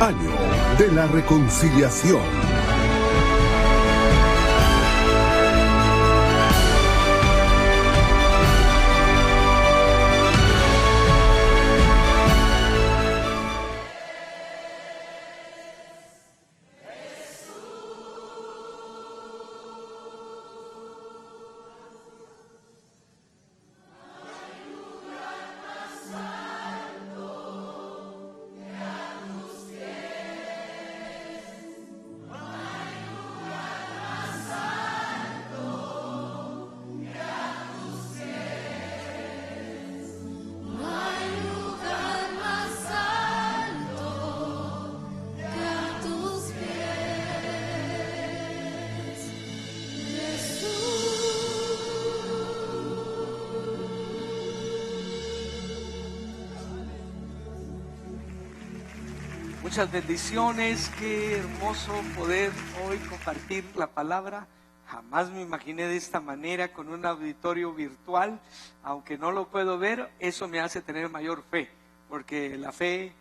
Año de la Reconciliación. Muchas bendiciones, qué hermoso poder hoy compartir la palabra. Jamás me imaginé de esta manera con un auditorio virtual, aunque no lo puedo ver, eso me hace tener mayor fe, porque la fe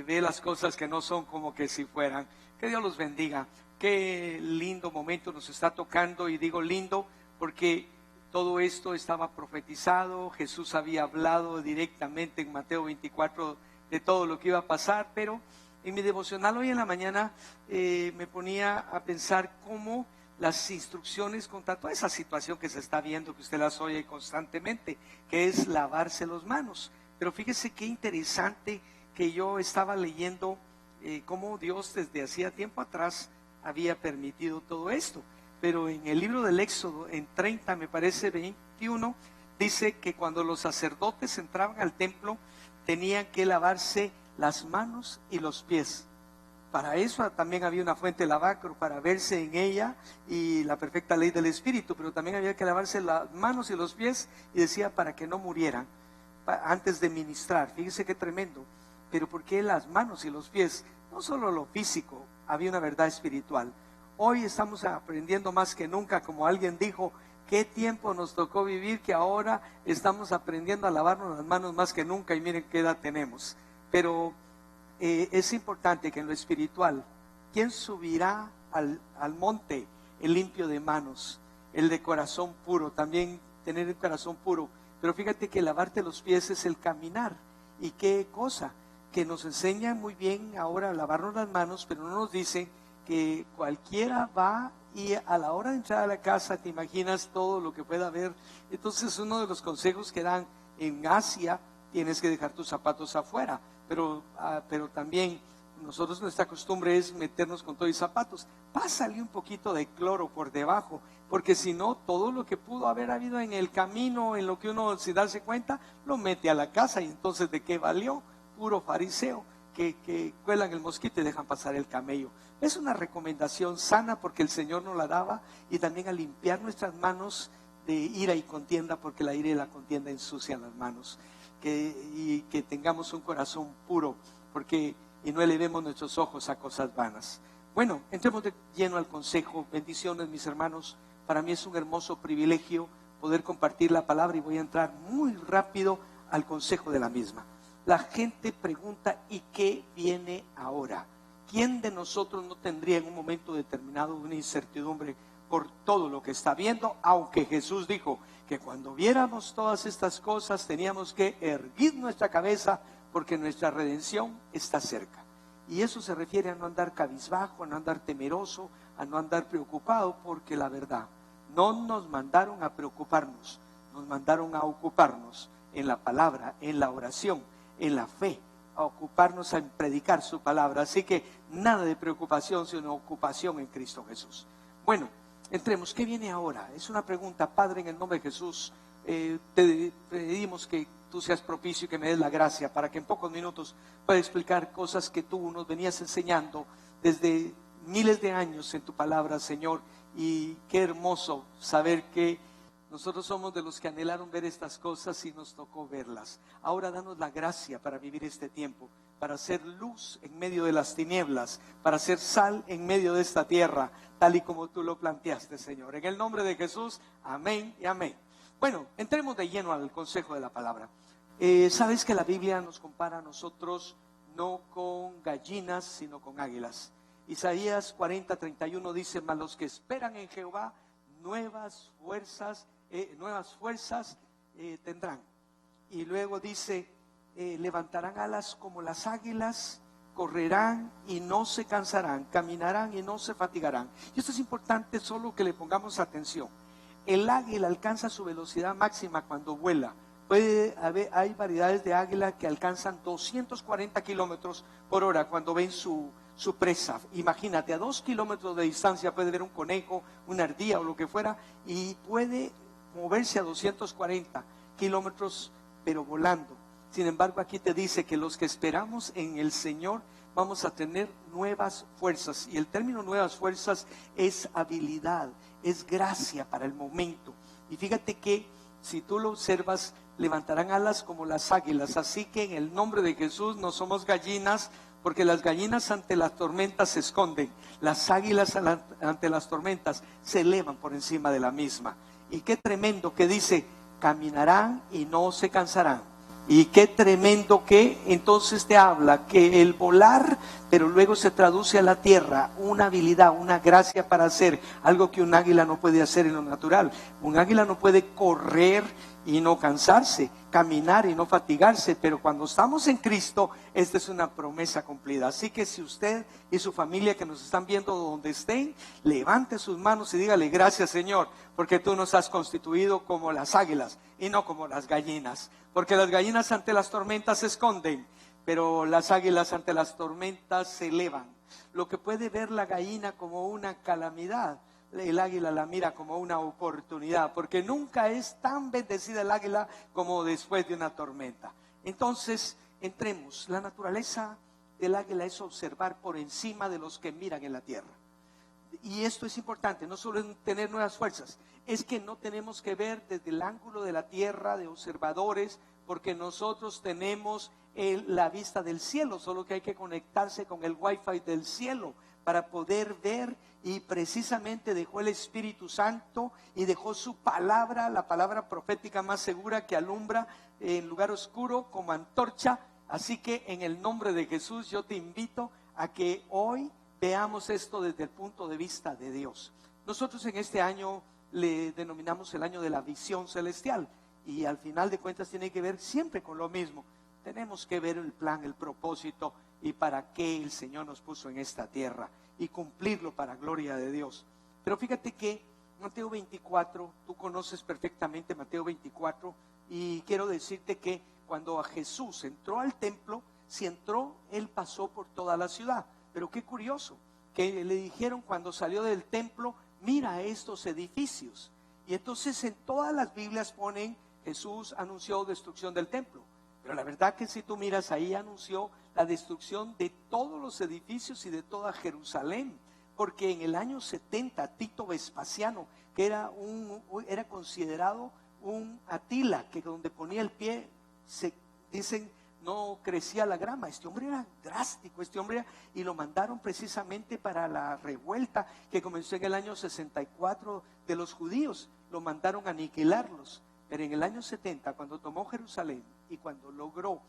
ve las cosas que no son como que si fueran. Que Dios los bendiga, qué lindo momento nos está tocando, y digo lindo porque todo esto estaba profetizado, Jesús había hablado directamente en Mateo 24 de todo lo que iba a pasar, pero en mi devocional hoy en la mañana me ponía a pensar cómo las instrucciones contra toda esa situación que se está viendo, que usted las oye constantemente, que es lavarse las manos. Pero fíjese qué interesante que yo estaba leyendo cómo Dios desde hacía tiempo atrás había permitido todo esto. Pero en el libro del Éxodo, en 30, me parece 21, dice que cuando los sacerdotes entraban al templo, tenían que lavarse las manos y los pies. Para eso también había una fuente de lavacro, para verse en ella, y la perfecta ley del Espíritu, pero también había que lavarse las manos y los pies, y decía para que no murieran antes de ministrar. Fíjese qué tremendo. Pero ¿por qué las manos y los pies? No solo lo físico, había una verdad espiritual. Hoy estamos aprendiendo más que nunca, como alguien dijo, qué tiempo nos tocó vivir, que ahora estamos aprendiendo a lavarnos las manos más que nunca, y miren qué edad tenemos. Pero es importante que en lo espiritual, ¿quién subirá al monte? El limpio de manos, el de corazón puro, también tener el corazón puro. Pero fíjate que lavarte los pies es el caminar. ¿Y qué cosa? Que nos enseña muy bien ahora a lavarnos las manos, pero no nos dice que cualquiera va y a la hora de entrar a la casa te imaginas todo lo que pueda haber. Entonces uno de los consejos que dan en Asia, tienes que dejar tus zapatos afuera. Pero también nosotros, nuestra costumbre es meternos con todos los zapatos. Pásale un poquito de cloro por debajo, porque si no, todo lo que pudo haber habido en el camino, en lo que uno sin darse cuenta, lo mete a la casa, y entonces ¿de qué valió? Puro fariseo, que cuelan el mosquito y dejan pasar el camello. Es una recomendación sana porque el Señor nos la daba, y también a limpiar nuestras manos de ira y contienda, porque la ira y la contienda ensucian las manos. Y que tengamos un corazón puro, y no elevemos nuestros ojos a cosas vanas. Bueno, entremos de lleno al consejo. Bendiciones, mis hermanos. Para mí es un hermoso privilegio poder compartir la palabra, y voy a entrar muy rápido al consejo de la misma. La gente pregunta, ¿y qué viene ahora? ¿Quién de nosotros no tendría en un momento determinado una incertidumbre por todo lo que está viendo? Aunque Jesús dijo que cuando viéramos todas estas cosas teníamos que erguir nuestra cabeza, porque nuestra redención está cerca. Y eso se refiere a no andar cabizbajo, a no andar temeroso, a no andar preocupado, porque la verdad, no nos mandaron a preocuparnos, nos mandaron a ocuparnos en la palabra, en la oración, en la fe, a ocuparnos en predicar su palabra. Así que nada de preocupación, sino ocupación en Cristo Jesús. Bueno, entremos. ¿Qué viene ahora? Es una pregunta. Padre, en el nombre de Jesús, te pedimos que tú seas propicio y que me des la gracia para que en pocos minutos pueda explicar cosas que tú nos venías enseñando desde miles de años en tu palabra, Señor. Y qué hermoso saber que nosotros somos de los que anhelaron ver estas cosas y nos tocó verlas. Ahora danos la gracia para vivir este tiempo, para ser luz en medio de las tinieblas, para ser sal en medio de esta tierra, tal y como tú lo planteaste, Señor. En el nombre de Jesús, amén y amén. Bueno, entremos de lleno al consejo de la palabra. Sabes que la Biblia nos compara a nosotros no con gallinas gallinas, sino con águilas. Isaías 40:31 dice: mas los que esperan en Jehová, nuevas fuerzas tendrán. Y luego dice, levantarán alas como las águilas, correrán y no se cansarán, caminarán y no se fatigarán. Y esto es importante, solo que le pongamos atención. El águila alcanza su velocidad máxima cuando vuela. Hay variedades de águila que alcanzan 240 kilómetros por hora cuando ven su presa. Imagínate, a 2 kilómetros de distancia puede ver un conejo, una ardilla o lo que fuera, y puede moverse a 240 kilómetros, pero volando. Sin embargo, aquí te dice que los que esperamos en el Señor vamos a tener nuevas fuerzas. Y el término nuevas fuerzas es habilidad, es gracia para el momento. Y fíjate que si tú lo observas, levantarán alas como las águilas. Así que en el nombre de Jesús no somos gallinas, porque las gallinas ante las tormentas se esconden. Las águilas ante las tormentas se elevan por encima de la misma. Y qué tremendo que dice, caminarán y no se cansarán. Y qué tremendo que entonces te habla que el volar, pero luego se traduce a la tierra, una habilidad, una gracia para hacer algo que un águila no puede hacer en lo natural. Un águila no puede correr y no cansarse, caminar y no fatigarse, pero cuando estamos en Cristo, esta es una promesa cumplida. Así que si usted y su familia que nos están viendo donde estén, levante sus manos y dígale: gracias, Señor, porque tú nos has constituido como las águilas y no como las gallinas, porque las gallinas ante las tormentas se esconden, pero las águilas ante las tormentas se elevan. Lo que puede ver la gallina como una calamidad, el águila la mira como una oportunidad, porque nunca es tan bendecida el águila como después de una tormenta. Entonces, entremos. La naturaleza del águila es observar por encima de los que miran en la tierra. Y esto es importante, no solo es tener nuevas fuerzas, es que no tenemos que ver desde el ángulo de la tierra, de observadores, porque nosotros tenemos la vista del cielo, solo que hay que conectarse con el wifi del cielo para poder ver. Y precisamente dejó el Espíritu Santo y dejó su palabra, la palabra profética más segura que alumbra en lugar oscuro como antorcha. Así que en el nombre de Jesús yo te invito a que hoy veamos esto desde el punto de vista de Dios. Nosotros en este año le denominamos el año de la visión celestial, y al final de cuentas tiene que ver siempre con lo mismo. Tenemos que ver el plan, el propósito y para qué el Señor nos puso en esta tierra y cumplirlo para gloria de Dios. Pero fíjate que Mateo 24, tú conoces perfectamente Mateo 24, y quiero decirte que cuando a Jesús entró al templo, si entró, él pasó por toda la ciudad. Pero qué curioso, que le dijeron cuando salió del templo: mira estos edificios. Y entonces en todas las Biblias ponen: Jesús anunció destrucción del templo. Pero la verdad que si tú miras ahí, anunció la destrucción de todos los edificios y de toda Jerusalén. Porque en el año 70, Tito Vespasiano, que era considerado un Atila, que donde ponía el pie, dicen, no crecía la grama. Este hombre era drástico, y lo mandaron precisamente para la revuelta que comenzó en el año 64 de los judíos. Lo mandaron a aniquilarlos. Pero en el año 70, cuando tomó Jerusalén y cuando logró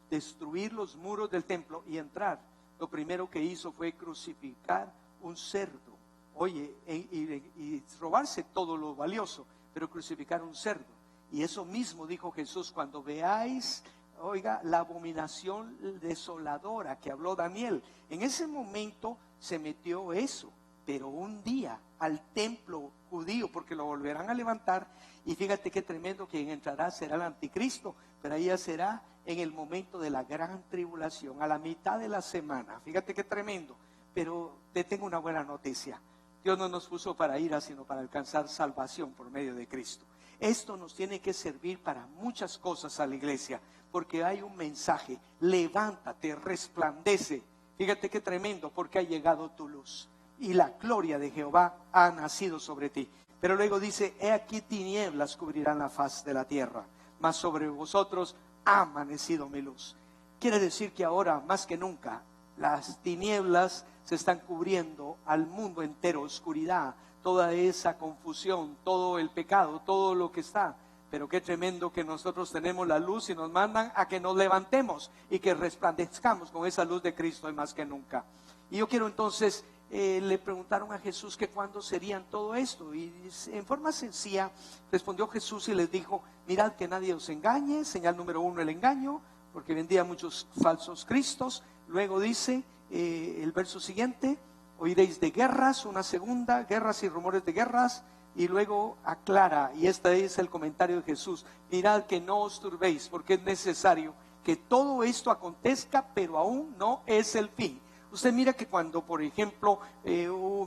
destruir los muros del templo y entrar, lo primero que hizo fue crucificar un cerdo. Oye, y robarse todo lo valioso, pero crucificar un cerdo. Y eso mismo dijo Jesús: cuando veáis, oiga, la abominación desoladora que habló Daniel. En ese momento se metió eso, pero un día al templo judío, porque lo volverán a levantar. Y fíjate qué tremendo, quien entrará será el anticristo, pero ella será en el momento de la gran tribulación, a la mitad de la semana. Fíjate qué tremendo. Pero te tengo una buena noticia: Dios no nos puso para ira, sino para alcanzar salvación por medio de Cristo. Esto nos tiene que servir para muchas cosas a la iglesia, porque hay un mensaje: levántate, resplandece. Fíjate qué tremendo, porque ha llegado tu luz y la gloria de Jehová ha nacido sobre ti. Pero luego dice: he aquí tinieblas cubrirán la faz de la tierra, mas sobre vosotros ha amanecido mi luz. Quiere decir que ahora más que nunca las tinieblas se están cubriendo al mundo entero, oscuridad, toda esa confusión, todo el pecado, todo lo que está. Pero qué tremendo que nosotros tenemos la luz y nos mandan a que nos levantemos y que resplandezcamos con esa luz de Cristo hoy más que nunca. Y yo quiero entonces, le preguntaron a Jesús que cuándo serían todo esto. Y en forma sencilla respondió Jesús y les dijo: mirad que nadie os engañe. Señal número 1, el engaño, porque vendían muchos falsos cristos. Luego dice el verso siguiente: oiréis de guerras. Una segunda, guerras y rumores de guerras. Y luego aclara, y este es el comentario de Jesús: mirad que no os turbéis, porque es necesario que todo esto acontezca, pero aún no es el fin. Usted mira que cuando, por ejemplo,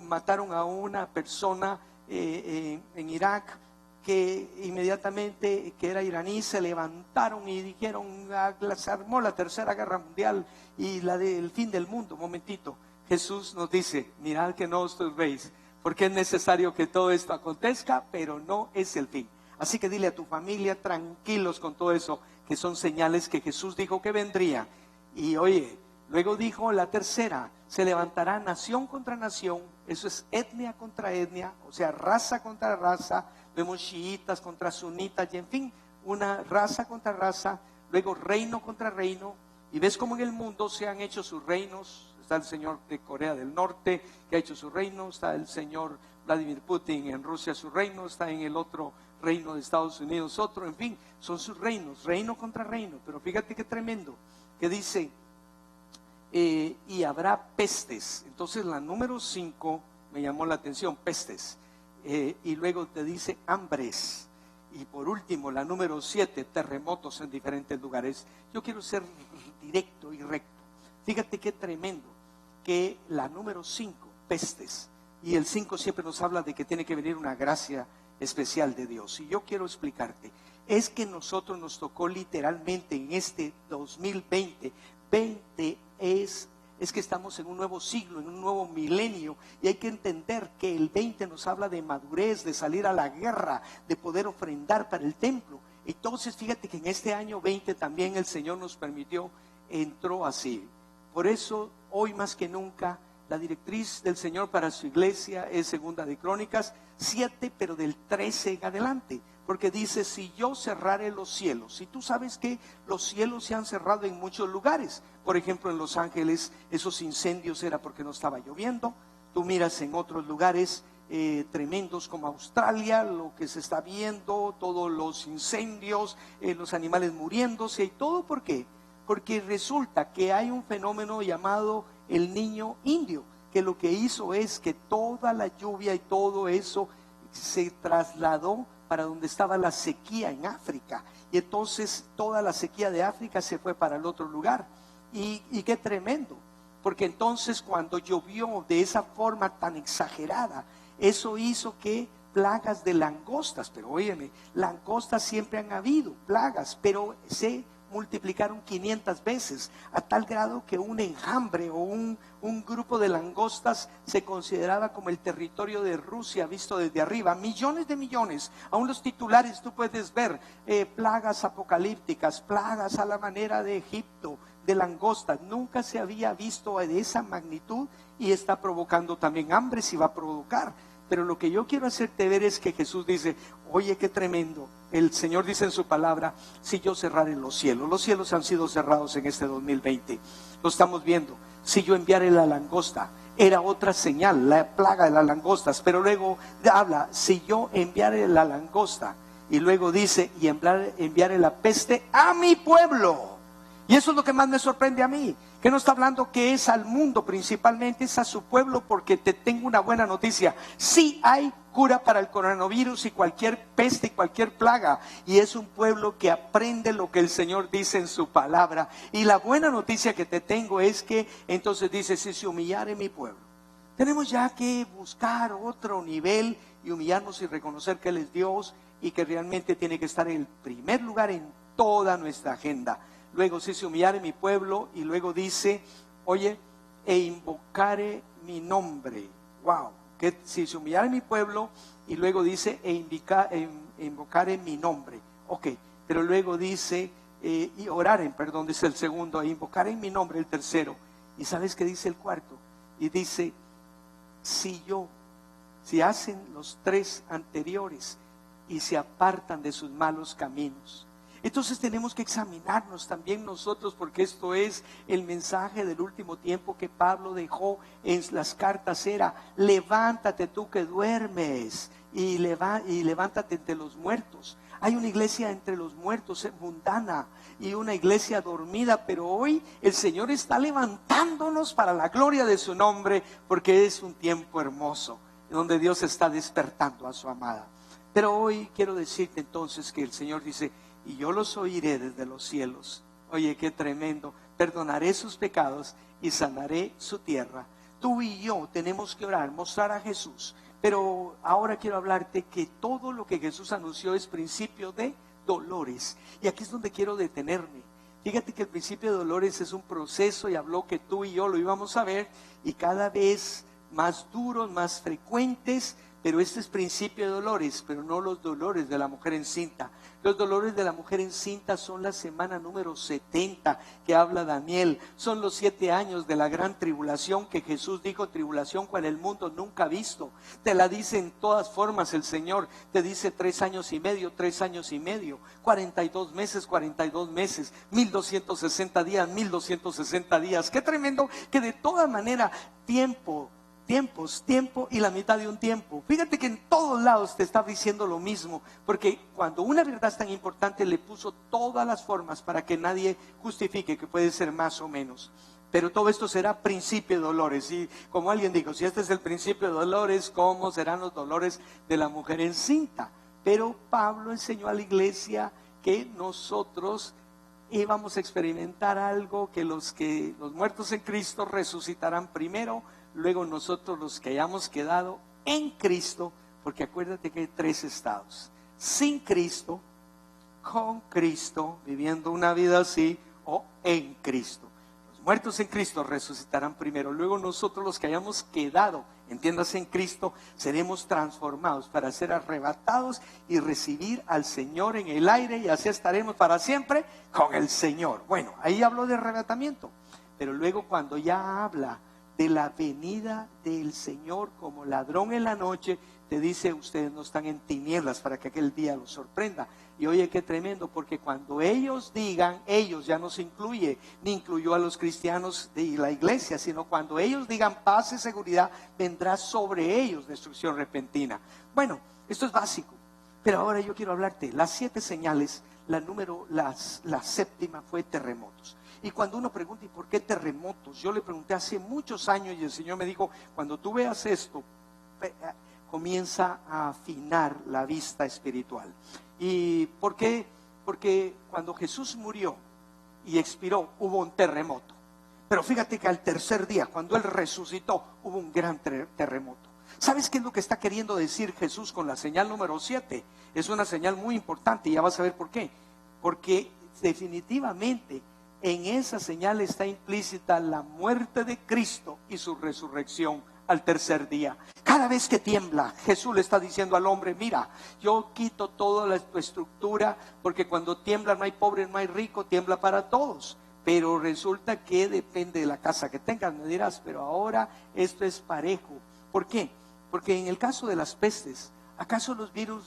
mataron a una persona en Irak, que inmediatamente, que era iraní, se levantaron y dijeron: se armó la tercera guerra mundial y la del fin del mundo. Momentito, Jesús nos dice: mirad que no os turbéis, porque es necesario que todo esto acontezca, pero no es el fin. Así que dile a tu familia, tranquilos con todo eso, que son señales que Jesús dijo que vendría. Y oye, luego dijo la tercera: se levantará nación contra nación. Eso es etnia contra etnia, o sea, raza contra raza. Vemos chiitas contra sunitas, y en fin, una raza contra raza. Luego reino contra reino. Y ves cómo en el mundo se han hecho sus reinos. Está el señor de Corea del Norte que ha hecho su reino, está el señor Vladimir Putin en Rusia su reino, está en el otro reino de Estados Unidos otro, en fin, son sus reinos, reino contra reino. Pero fíjate qué tremendo, que dice, y habrá pestes. Entonces la número 5 me llamó la atención, pestes, y luego te dice hambres. Y por último, la número 7, terremotos en diferentes lugares. Yo quiero ser directo y recto. Fíjate qué tremendo, que la número 5, pestes, y el 5 siempre nos habla de que tiene que venir una gracia especial de Dios. Y yo quiero explicarte, es que nosotros nos tocó literalmente en este 2020, 20 es que estamos en un nuevo siglo, en un nuevo milenio, y hay que entender que el 20 nos habla de madurez, de salir a la guerra, de poder ofrendar para el templo. Entonces fíjate que en este año 20 también el Señor nos permitió, entró así. Por eso hoy más que nunca la directriz del Señor para su iglesia es Segunda de Crónicas 7, pero del 13 en adelante, porque dice: si yo cerrare los cielos. Y tú sabes que los cielos se han cerrado en muchos lugares. Por ejemplo, en Los Ángeles esos incendios era porque no estaba lloviendo. Tú miras en otros lugares tremendos como Australia, lo que se está viendo, todos los incendios, los animales muriéndose, y todo. ¿Por qué? Porque resulta que hay un fenómeno llamado el niño indio, que lo que hizo es que toda la lluvia y todo eso se trasladó para donde estaba la sequía en África. Y entonces toda la sequía de África se fue para el otro lugar. Y qué tremendo, porque entonces cuando llovió de esa forma tan exagerada, eso hizo que plagas de langostas, pero óyeme, langostas siempre han habido, plagas, pero se multiplicaron 500 veces, a tal grado que un enjambre o un grupo de langostas se consideraba como el territorio de Rusia visto desde arriba. Millones de millones. Aún los titulares tú puedes ver plagas apocalípticas, plagas a la manera de Egipto, de langostas. Nunca se había visto de esa magnitud, y está provocando también hambre, si va a provocar. Pero lo que yo quiero hacerte ver es que Jesús dice: oye, qué tremendo. El Señor dice en su palabra: si yo cerrare los cielos han sido cerrados en este 2020. Lo estamos viendo. Si yo enviare la langosta, era otra señal, la plaga de las langostas. Pero luego habla: si yo enviare la langosta, y luego dice: y enviare la peste a mi pueblo. Y eso es lo que más me sorprende a mí, que no está hablando que es al mundo principalmente, es a su pueblo, porque te tengo una buena noticia: sí hay cura para el coronavirus y cualquier peste y cualquier plaga, y es un pueblo que aprende lo que el Señor dice en su palabra. Y la buena noticia que te tengo es que entonces dice: si se humillare mi pueblo. Tenemos ya que buscar otro nivel y humillarnos y reconocer que Él es Dios y que realmente tiene que estar en el primer lugar en toda nuestra agenda. Luego si se humillare mi pueblo, y luego dice: oye, e invocare mi nombre. Wow, que si se humillare mi pueblo, y luego dice: e invocare mi nombre. Ok, pero luego dice y oraren, perdón, dice el segundo: e invocare en mi nombre, el tercero. ¿Y sabes qué dice el cuarto? Y dice: si hacen los tres anteriores, y se apartan de sus malos caminos. Entonces tenemos que examinarnos también nosotros, porque esto es el mensaje del último tiempo que Pablo dejó en las cartas. Era: levántate tú que duermes y levántate entre los muertos. Hay una iglesia entre los muertos mundana y una iglesia dormida, pero hoy el Señor está levantándonos para la gloria de su nombre, porque es un tiempo hermoso donde Dios está despertando a su amada. Pero hoy quiero decirte entonces que el Señor dice: y yo los oiré desde los cielos. Oye, qué tremendo. Perdonaré sus pecados y sanaré su tierra. Tú y yo tenemos que orar, mostrar a Jesús. Pero ahora quiero hablarte que todo lo que Jesús anunció es principio de dolores. Y aquí es donde quiero detenerme. Fíjate que el principio de dolores es un proceso, y habló que tú y yo lo íbamos a ver, y cada vez más duros, más frecuentes. Pero este es principio de dolores, pero no los dolores de la mujer encinta. Los dolores de la mujer encinta son la semana número 70 que habla Daniel. Son los 7 años de la gran tribulación, que Jesús dijo: tribulación cual el mundo nunca ha visto. Te la dice en todas formas el Señor. Te dice 3 años y medio, 3 años y medio, 42 meses, 42 meses, 1260 días, 1260 días. Qué tremendo que de toda manera tiempo y la mitad de un tiempo. Fíjate que en todos lados te está diciendo lo mismo, porque cuando una verdad es tan importante, le puso todas las formas para que nadie justifique que puede ser más o menos. Pero todo esto será principio de dolores. Y como alguien dijo: si este es el principio de dolores, ¿cómo serán los dolores de la mujer encinta? Pero Pablo enseñó a la iglesia que nosotros íbamos a experimentar algo, que los muertos en Cristo resucitarán primero, luego nosotros los que hayamos quedado en Cristo, porque acuérdate que hay 3 estados: sin Cristo, con Cristo, viviendo una vida así, o en Cristo. Los muertos en Cristo resucitarán primero, luego nosotros los que hayamos quedado, entiéndase, en Cristo, seremos transformados para ser arrebatados y recibir al Señor en el aire, y así estaremos para siempre con el Señor. Bueno, ahí habló de arrebatamiento, pero luego cuando ya habla de la venida del Señor como ladrón en la noche, te dice: ustedes no están en tinieblas para que aquel día los sorprenda. Y oye, qué tremendo, porque cuando ellos digan, ellos ya no se incluye, ni incluyó a los cristianos de la iglesia, sino cuando ellos digan paz y seguridad, vendrá sobre ellos destrucción repentina. Bueno, esto es básico, pero ahora yo quiero hablarte las 7 señales. La séptima fue terremotos. Y cuando uno pregunta: ¿y por qué terremotos? Yo le pregunté hace muchos años, y el Señor me dijo: cuando tú veas esto, comienza a afinar la vista espiritual. ¿Y por qué? Porque cuando Jesús murió y expiró, hubo un terremoto. Pero fíjate que al tercer día, cuando Él resucitó, hubo un gran terremoto. ¿Sabes qué es lo que está queriendo decir Jesús con la señal número 7? Es una señal muy importante, y ya vas a ver por qué. Porque definitivamente en esa señal está implícita la muerte de Cristo y su resurrección al tercer día. Cada vez que tiembla, Jesús le está diciendo al hombre: mira, yo quito toda tu estructura, porque cuando tiembla no hay pobre, no hay rico, tiembla para todos. Pero resulta que depende de la casa que tengas. Me dirás: pero ahora esto es parejo. ¿Por qué? Porque en el caso de las pestes, ¿acaso los virus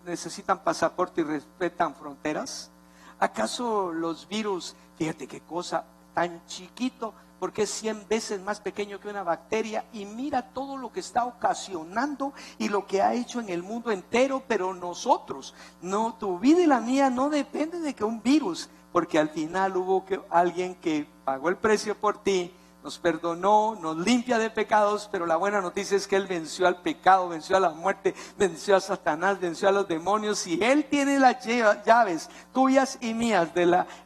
necesitan pasaporte y respetan fronteras? ¿Acaso los virus, fíjate qué cosa tan chiquito, porque es 100 veces más pequeño que una bacteria, y mira todo lo que está ocasionando y lo que ha hecho en el mundo entero? Pero nosotros, no, tu vida y la mía no depende de que un virus, porque al final hubo alguien que pagó el precio por ti, nos perdonó, nos limpia de pecados. Pero la buena noticia es que Él venció al pecado, venció a la muerte, venció a Satanás, venció a los demonios, y Él tiene las llaves tuyas y mías.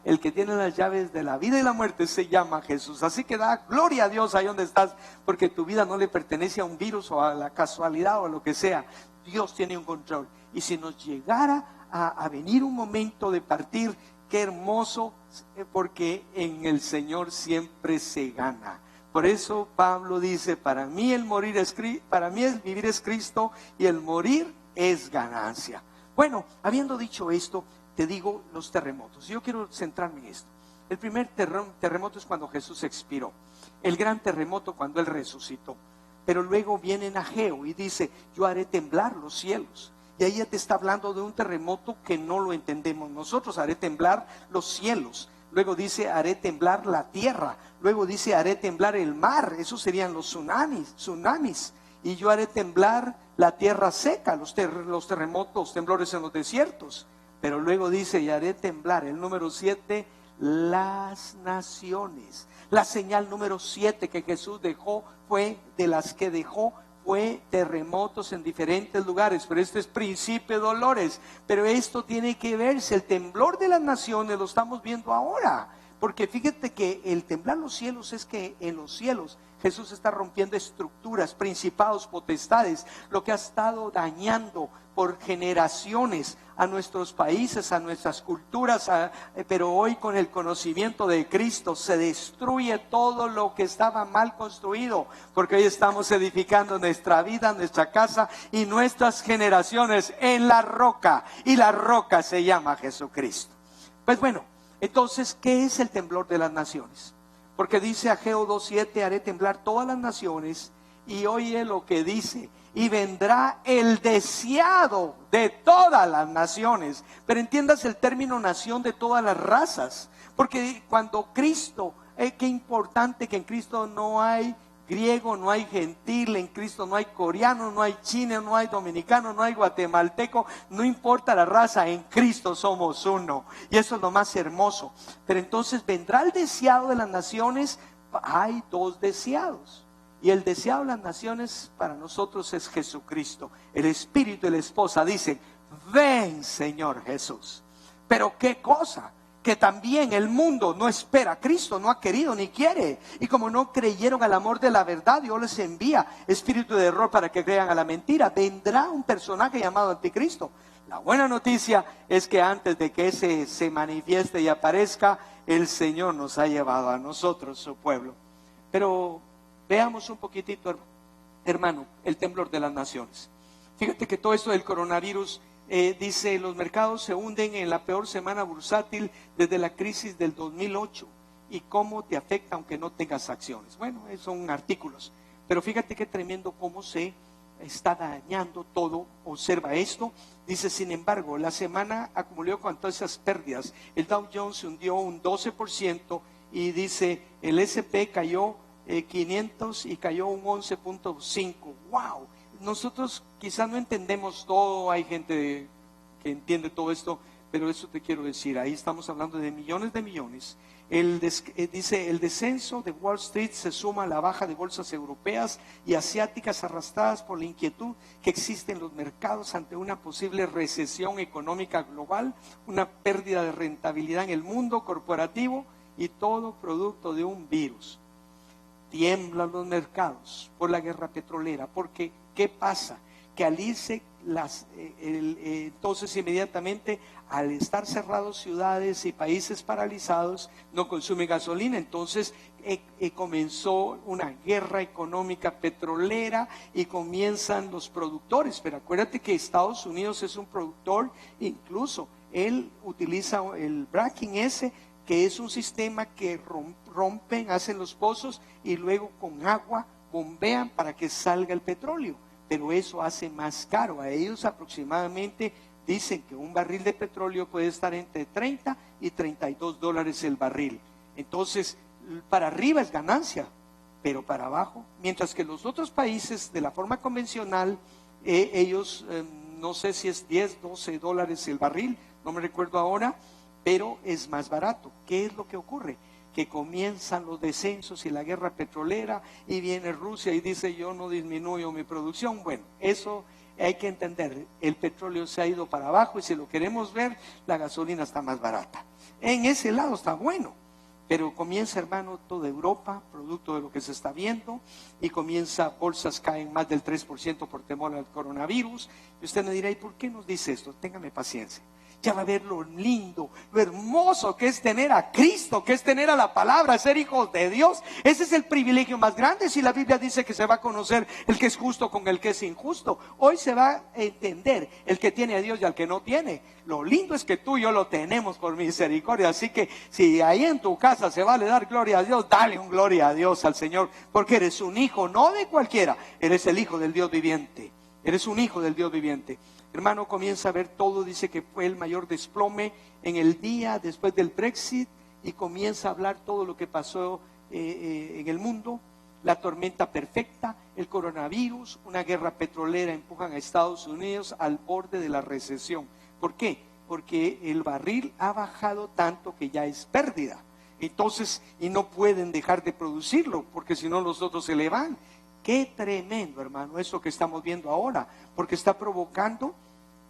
El que tiene las llaves de la vida y la muerte se llama Jesús. Así que da gloria a Dios ahí donde estás, porque tu vida no le pertenece a un virus o a la casualidad o a lo que sea. Dios tiene un control, y si nos llegara a venir un momento de partir, qué hermoso, porque en el Señor siempre se gana. Por eso Pablo dice: para mí el vivir es Cristo, y el morir es ganancia. Bueno, habiendo dicho esto, te digo los terremotos. Yo quiero centrarme en esto. El primer terremoto es cuando Jesús expiró. El gran terremoto cuando Él resucitó. Pero luego viene en Ageo y dice: yo haré temblar los cielos. Y ahí ya te está hablando de un terremoto que no lo entendemos nosotros. Haré temblar los cielos. Luego dice, haré temblar la tierra. Luego dice, haré temblar el mar. Esos serían los tsunamis. Y yo haré temblar la tierra seca, los terremotos, temblores en los desiertos. Pero luego dice, y haré temblar, el número 7, las naciones. La señal número 7 que Jesús dejó fue, de las que dejó, fue terremotos en diferentes lugares. Pero este es principio de dolores. Pero esto tiene que verse, el temblor de las naciones lo estamos viendo ahora. Porque fíjate que el temblar los cielos es que en los cielos Jesús está rompiendo estructuras, principados, potestades, lo que ha estado dañando por generaciones a nuestros países, a nuestras culturas, pero hoy con el conocimiento de Cristo se destruye todo lo que estaba mal construido, porque hoy estamos edificando nuestra vida, nuestra casa y nuestras generaciones en la roca, y la roca se llama Jesucristo. Pues bueno, entonces, ¿qué es el temblor de las naciones? Porque dice Ageo 2:7, haré temblar todas las naciones, y oye lo que dice, y vendrá el deseado de todas las naciones. Pero entiendas el término nación, de todas las razas, porque cuando Cristo, qué importante que en Cristo no hay griego, no hay gentil, en Cristo no hay coreano, no hay chino, no hay dominicano, no hay guatemalteco, no importa la raza, en Cristo somos uno, y eso es lo más hermoso. Pero entonces vendrá el deseado de las naciones. Hay dos deseados, y el deseado de las naciones para nosotros es Jesucristo. El Espíritu y la esposa dicen, ven Señor Jesús. Pero qué cosa, que también el mundo no espera a Cristo, no ha querido ni quiere, y como no creyeron al amor de la verdad, Dios les envía espíritu de error para que crean a la mentira. Vendrá un personaje llamado Anticristo. La buena noticia es que antes de que ese se manifieste y aparezca, el Señor nos ha llevado a nosotros, su pueblo. Pero veamos un poquitito, hermano, el temblor de las naciones. Fíjate que todo esto del coronavirus, dice, los mercados se hunden en la peor semana bursátil desde la crisis del 2008. ¿Y cómo te afecta aunque no tengas acciones? Bueno, son artículos, pero fíjate qué tremendo cómo se está dañando todo. Observa esto. Dice, sin embargo, la semana acumuló con todas esas pérdidas. El Dow Jones se hundió un 12%, y dice, el S&P cayó 500 y cayó un 11.5. ¡Wow! Nosotros quizás no entendemos todo, hay gente que entiende todo esto, pero eso te quiero decir, ahí estamos hablando de millones de millones. Dice, el descenso de Wall Street se suma a la baja de bolsas europeas y asiáticas arrastradas por la inquietud que existe en los mercados ante una posible recesión económica global, una pérdida de rentabilidad en el mundo corporativo y todo producto de un virus. Tiemblan los mercados por la guerra petrolera, porque ¿qué pasa? Que al irse entonces inmediatamente, al estar cerrados ciudades y países paralizados, no consume gasolina. Entonces comenzó una guerra económica petrolera y comienzan los productores. Pero acuérdate que Estados Unidos es un productor, incluso él utiliza el fracking ese, que es un sistema que rompen, hacen los pozos y luego con agua bombean para que salga el petróleo. Pero eso hace más caro. A ellos aproximadamente dicen que un barril de petróleo puede estar entre 30 y 32 dólares el barril. Entonces, para arriba es ganancia, pero para abajo, mientras que los otros países de la forma convencional, ellos no sé si es 10, 12 dólares el barril, no me recuerdo ahora, pero es más barato. ¿Qué es lo que ocurre? Que comienzan los descensos y la guerra petrolera, y viene Rusia y dice, yo no disminuyo mi producción. Bueno, eso hay que entender, el petróleo se ha ido para abajo, y si lo queremos ver, la gasolina está más barata. En ese lado está bueno, pero comienza, hermano, toda Europa, producto de lo que se está viendo, y comienza, bolsas caen más del 3% por temor al coronavirus. Y usted me dirá, ¿y por qué nos dice esto? Téngame paciencia. Ya va a ver lo lindo, lo hermoso que es tener a Cristo, que es tener a la palabra, ser hijos de Dios. Ese es el privilegio más grande. Si la Biblia dice que se va a conocer el que es justo con el que es injusto, hoy se va a entender el que tiene a Dios y al que no tiene. Lo lindo es que tú y yo lo tenemos por misericordia. Así que si ahí en tu casa se vale dar gloria a Dios, dale un gloria a Dios al Señor, porque eres un hijo no de cualquiera, eres el hijo del Dios viviente. Eres un hijo del Dios viviente. Hermano, comienza a ver todo, dice que fue el mayor desplome en el día después del Brexit, y comienza a hablar todo lo que pasó en el mundo. La tormenta perfecta, el coronavirus, una guerra petrolera empujan a Estados Unidos al borde de la recesión. ¿Por qué? Porque el barril ha bajado tanto que ya es pérdida. Entonces, y no pueden dejar de producirlo, porque si no los otros se le van. Qué tremendo, hermano, eso que estamos viendo ahora, porque está provocando.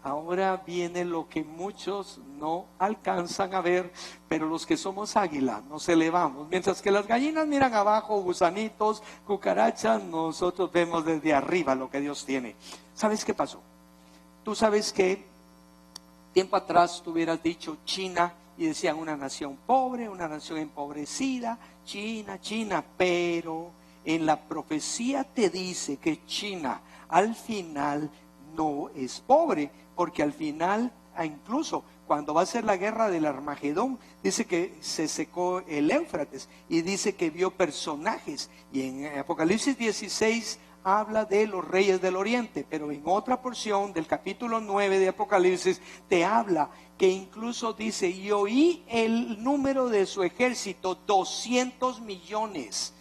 Ahora viene lo que muchos no alcanzan a ver, pero los que somos águila nos elevamos. Mientras que las gallinas miran abajo, gusanitos, cucarachas, nosotros vemos desde arriba lo que Dios tiene. ¿Sabes qué pasó? Tú sabes que tiempo atrás tú hubieras dicho China y decían una nación pobre, una nación empobrecida, China, China, pero en la profecía te dice que China al final no es pobre, porque al final, incluso cuando va a ser la guerra del Armagedón, dice que se secó el Éufrates y dice que vio personajes. Y en Apocalipsis 16 habla de los reyes del oriente, pero en otra porción del capítulo 9 de Apocalipsis te habla que incluso dice, y oí el número de su ejército, 200 millones.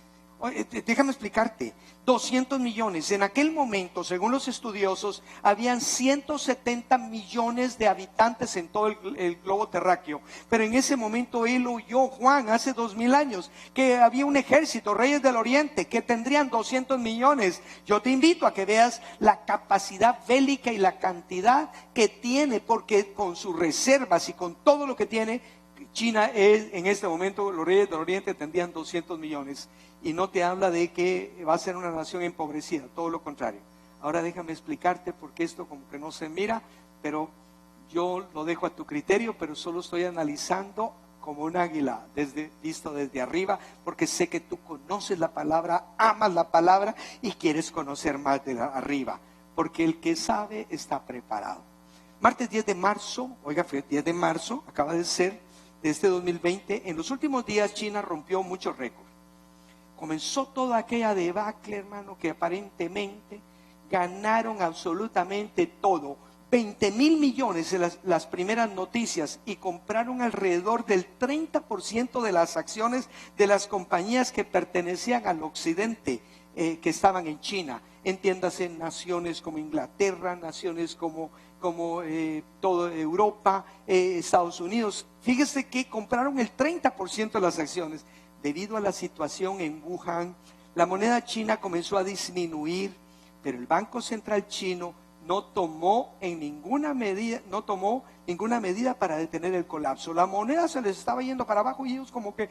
Déjame explicarte, 200 millones. En aquel momento, según los estudiosos, habían 170 millones de habitantes en todo el globo terráqueo. Pero en ese momento él oyó, Juan, hace 2000 años, que había un ejército, reyes del oriente, que tendrían 200 millones. Yo te invito a que veas la capacidad bélica y la cantidad que tiene, porque con sus reservas y con todo lo que tiene, China es, en este momento, los reyes del oriente tendrían 200 millones. Y no te habla de que va a ser una nación empobrecida, todo lo contrario. Ahora déjame explicarte, porque esto como que no se mira, pero yo lo dejo a tu criterio, pero solo estoy analizando como un águila, visto desde arriba, porque sé que tú conoces la palabra, amas la palabra y quieres conocer más de arriba, porque el que sabe está preparado. Martes 10 de marzo, oiga, fue 10 de marzo, acaba de ser, de este 2020, en los últimos días China rompió muchos récords. Comenzó toda aquella debacle, hermano, que aparentemente ganaron absolutamente todo. 20,000 millones en las primeras noticias, y compraron alrededor del 30% de las acciones de las compañías que pertenecían al occidente, que estaban en China. Entiéndase, naciones como Inglaterra, naciones como toda Europa, Estados Unidos. Fíjese que compraron el 30% de las acciones. Debido a la situación en Wuhan, la moneda china comenzó a disminuir, pero el Banco Central chino no tomó ninguna medida para detener el colapso. La moneda se les estaba yendo para abajo y ellos como que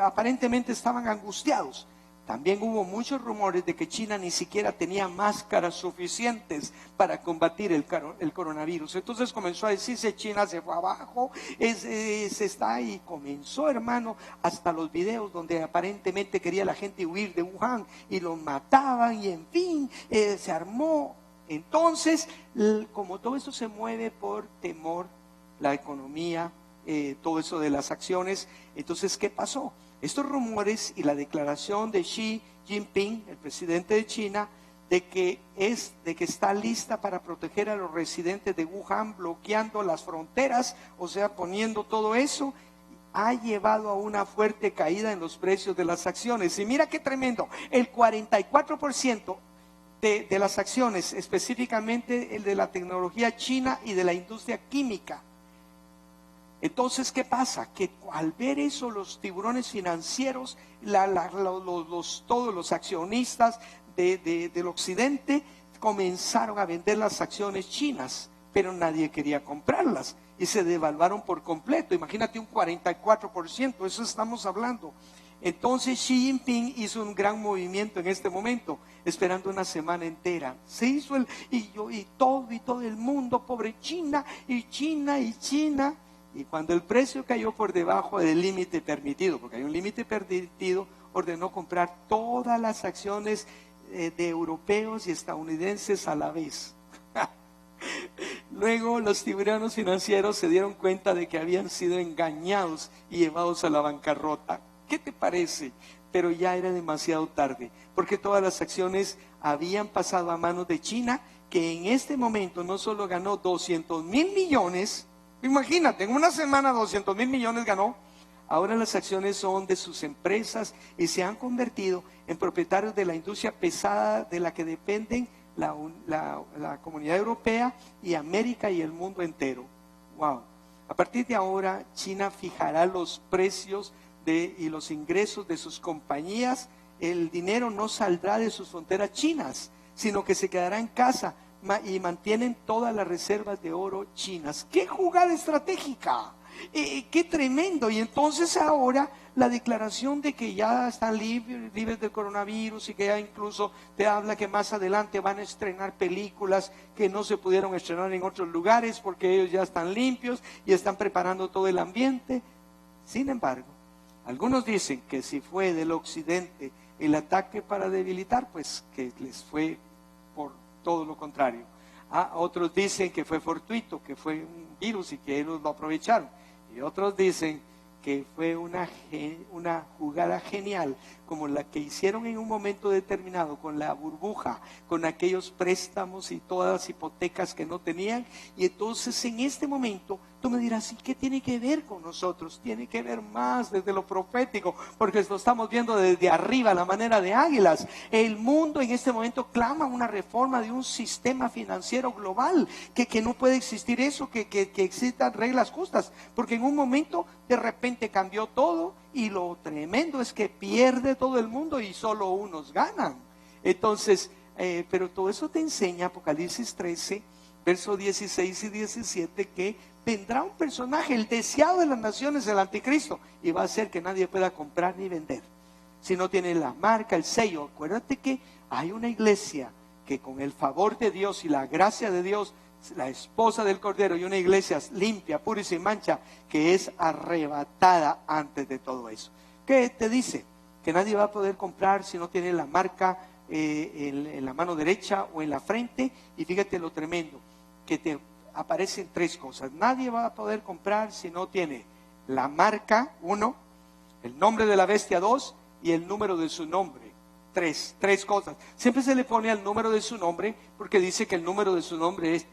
aparentemente estaban angustiados. También hubo muchos rumores de que China ni siquiera tenía máscaras suficientes para combatir el coronavirus. Entonces comenzó a decirse, China se fue abajo, se está, y comenzó, hermano, hasta los videos donde aparentemente quería la gente huir de Wuhan y los mataban, y en fin, se armó. Entonces, como todo eso se mueve por temor, la economía, todo eso de las acciones, entonces, ¿qué pasó? Estos rumores y la declaración de Xi Jinping, el presidente de China, de que está lista para proteger a los residentes de Wuhan, bloqueando las fronteras, o sea, poniendo todo eso, ha llevado a una fuerte caída en los precios de las acciones. Y mira qué tremendo, el 44% de las acciones, específicamente el de la tecnología china y de la industria química. Entonces, ¿qué pasa? Que al ver eso, los tiburones financieros, todos los accionistas del occidente comenzaron a vender las acciones chinas, pero nadie quería comprarlas y se devaluaron por completo. Imagínate, un 44%, eso estamos hablando. Entonces Xi Jinping hizo un gran movimiento en este momento, esperando una semana entera. Se hizo y todo el mundo, pobre China, y China, y China. Y cuando el precio cayó por debajo del límite permitido, porque hay un límite permitido, ordenó comprar todas las acciones de europeos y estadounidenses a la vez. Luego los tiburones financieros se dieron cuenta de que habían sido engañados y llevados a la bancarrota. ¿Qué te parece? pero ya era demasiado tarde, porque todas las acciones habían pasado a manos de China, que en este momento no solo ganó 200.000 millones, imagínate, en una semana 200.000 millones ganó. Ahora las acciones son de sus empresas y se han convertido en propietarios de la industria pesada de la que dependen la comunidad europea y América y el mundo entero. Wow. A partir de ahora, China fijará los precios y los ingresos de sus compañías. El dinero no saldrá de sus fronteras chinas, sino que se quedará en casa y mantienen todas las reservas de oro chinas. ¡Qué jugada estratégica! ¡Qué tremendo! Y entonces ahora la declaración de que ya están libres del coronavirus y que ya incluso te habla que más adelante van a estrenar películas que no se pudieron estrenar en otros lugares porque ellos ya están limpios y están preparando todo el ambiente. Sin embargo, algunos dicen que si fue del occidente el ataque para debilitar, pues que les fue por todo lo contrario. Otros dicen que fue fortuito, que fue un virus y que ellos lo aprovecharon. Y otros dicen que fue una jugada genial, como la que hicieron en un momento determinado con la burbuja, con aquellos préstamos y todas las hipotecas que no tenían. Y entonces en este momento tú me dirás, ¿y qué tiene que ver con nosotros? Tiene que ver más desde lo profético, porque lo estamos viendo desde arriba, a la manera de águilas. El mundo en este momento clama una reforma de un sistema financiero global, que no puede existir eso, que existan reglas justas, porque en un momento de repente cambió todo y lo tremendo es que pierde todo el mundo y solo unos ganan. Entonces, pero todo eso te enseña Apocalipsis 13, versos 16 y 17, que vendrá un personaje, el deseado de las naciones, el anticristo, y va a hacer que nadie pueda comprar ni vender si no tiene la marca, el sello. Acuérdate que hay una iglesia que con el favor de Dios y la gracia de Dios, la esposa del Cordero, y una iglesia limpia, pura y sin mancha, que es arrebatada antes de todo eso. ¿Qué te dice? Que nadie va a poder comprar si no tiene la marca en la mano derecha o en la frente. Y fíjate lo tremendo, que te aparecen tres cosas. Nadie va a poder comprar si no tiene la marca, 1, el nombre de la bestia, 2, y el número de su nombre. Tres cosas. Siempre se le pone al número de su nombre porque dice que el número de su nombre es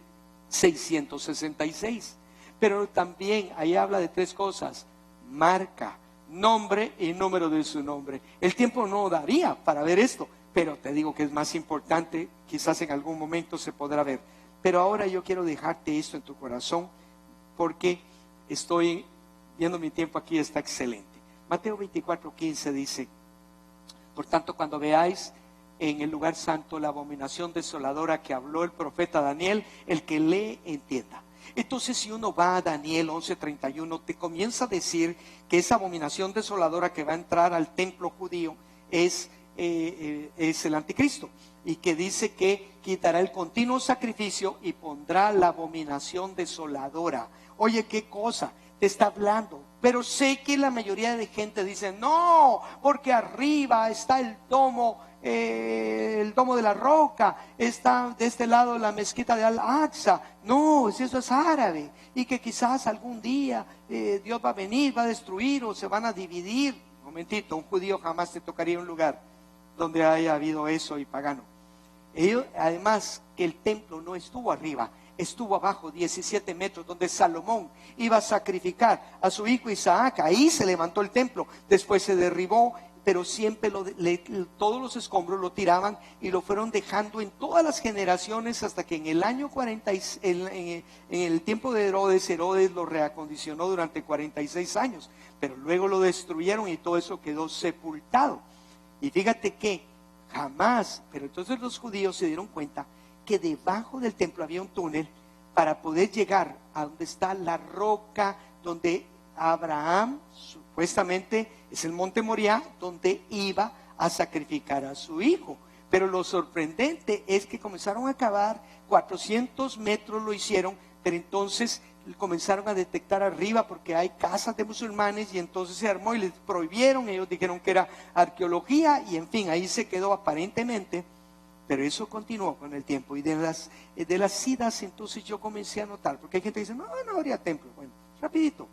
666. Pero también ahí habla de tres cosas: marca, nombre y número de su nombre. El tiempo no daría para ver esto, pero te digo que es más importante, quizás en algún momento se podrá ver. Pero ahora yo quiero dejarte esto en tu corazón, porque estoy viendo mi tiempo aquí, está excelente. Mateo 24:15 dice: por tanto, cuando veáis en el lugar santo la abominación desoladora que habló el profeta Daniel, el que lee entienda. Entonces, si uno va a Daniel 11:31, te comienza a decir que esa abominación desoladora que va a entrar al templo judío es el anticristo, y que dice que quitará el continuo sacrificio y pondrá la abominación desoladora. Oye, qué cosa te está hablando. Pero sé que la mayoría de gente dice: no, porque arriba está el domo de la roca, está de este lado la mezquita de Al-Aqsa. No, eso es árabe, y que quizás algún día Dios va a venir, va a destruir, o se van a dividir. Un momentito, un judío jamás te tocaría un lugar donde haya habido eso y pagano. Además, que el templo no estuvo arriba, estuvo abajo, 17 metros, donde Salomón iba a sacrificar a su hijo Isaac. Ahí se levantó el templo, después se derribó, pero siempre todos los escombros lo tiraban y lo fueron dejando en todas las generaciones, hasta que en el año 40, en el tiempo de Herodes lo reacondicionó durante 46 años, pero luego lo destruyeron y todo eso quedó sepultado. Y fíjate que jamás, pero entonces los judíos se dieron cuenta que debajo del templo había un túnel para poder llegar a donde está la roca donde Abraham, supuestamente es el monte Moriah, donde iba a sacrificar a su hijo. Pero lo sorprendente es que comenzaron a cavar, 400 metros lo hicieron, pero entonces comenzaron a detectar arriba, porque hay casas de musulmanes, y entonces se armó y les prohibieron. Ellos dijeron que era arqueología, y en fin, ahí se quedó aparentemente. Pero eso continuó con el tiempo, y de las idas entonces yo comencé a notar, porque hay gente que dice: no habría templo. Bueno, rapidito,